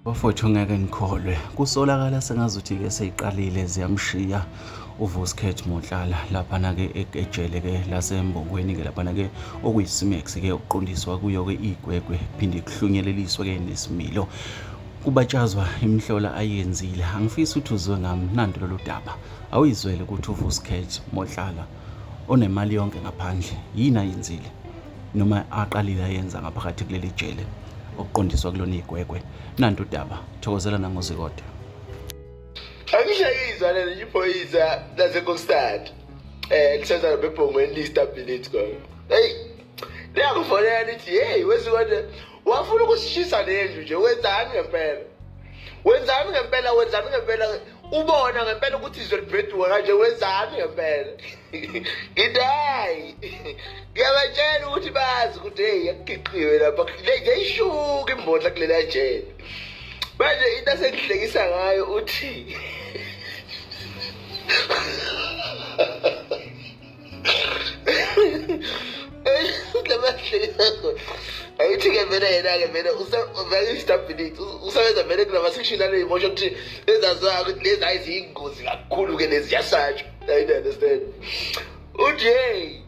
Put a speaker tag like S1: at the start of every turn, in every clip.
S1: Bafowethu ngeke ngikholwe kusolakala sengazuthi-ke seyiqalile ziyamshiya uVusikhethi Motlala laphana-ke ejele-ke lasembongweni-ke laphana-ke okuyisimex-ke ukuqondiswa kuyo-ke igwegwe phinde kuhlunyeleliswe-ke nesimilo kubatshazwa imihlola ayenzile. Angifisi ukuthi uzwe ngami nanto lolu daba awuyizwele ukuthi uVusikhethi Motlala onemali yonke ngaphandle yini ayenzile noma aqalile ayenza ngaphakathi kuleli jele okuqondiswa kulona igwegwe nanto udaba thokozelana ngozikode.
S2: Angishayizwa leli iphoyisa laseKokstad lisenza bebhongweni listability khona. Hey, liyakufonela lithi hey wesibona wafuna ukusishisa lendlu nje wenzani ngempela? Wenzani ngempela ubona ngempela ukuthi izwe libheduka kanje wenzani ngempela? Ngidayi. Ngiyabatshela ukuthi bazi ukuthi hey yakiqiwe lapha ngiyishuka imbodla kulela jele. Manje into esengihlekisa ngayo uthi ayithi-ke vele yena-ke vele uvele istability usebenza vele kunama-section aley'mosho ukuthi ezazwako ukuthi lezi hayi ziyingozi kakhulu-ke lezi ziyasatshwa. Understand uthi hey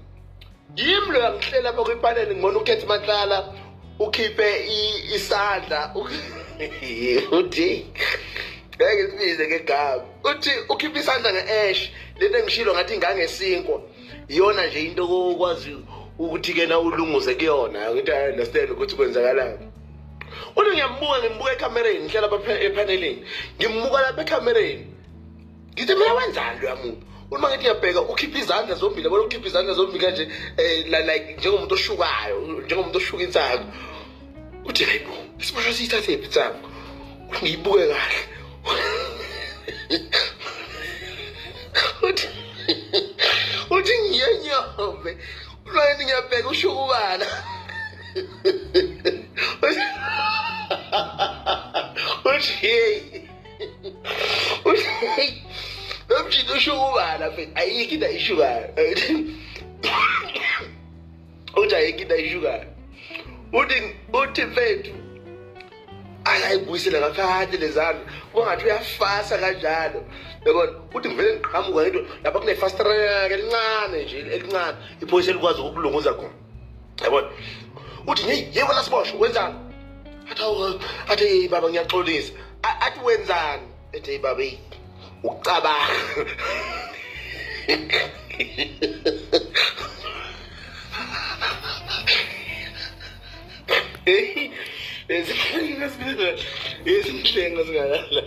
S2: yimi lo yangihlela lapha kwipaneli ngibona ukhetha Matlala ukhiphe isandla uthi ngeke sibize ngegama uthi ukhiphe isandla nge-ash lento engishilo ngathi ingangesinkwa iyona nje into okwazi ukuthi-ke na ulunguze kuyona ukuthi I understand ukuthi kwenzakalani. Uthi ngimbuka ekamereni ngihlala lapha epanelini ngimbuka lapha ekamereni ngithi mina wenzani lo yamuntu uma ngithi ngiyabheka ukhipha izandla zombili yabona ukhipha izandla zombili kanje like njengomuntu oshukayo njengomuntu oshuka insako uthi hayibo isibasho siyithathe ipitsako ngiyibuke kahle uthi ngiyenyombe ulwayini ngiyabheka ushukubala uthi hey nomjini ushukubala mfethu ayikho into ayishukayo uthi ayikho into ayishukayo uthi mfethu ayayibuyisela ngaphakathi lezandla kungathi uyafasa kanjalo yabona uthi ngivele ngiqhamuka ngento lapha kunefastera elincane nje elincane iphoyisa elikwazi ukulunguza khona yabona uthi hey yebo lasiboshwe wenzani athi baba ngiyaxolisa athi wenzani ethi hey baba ucabanga Ezinhlenga zingakala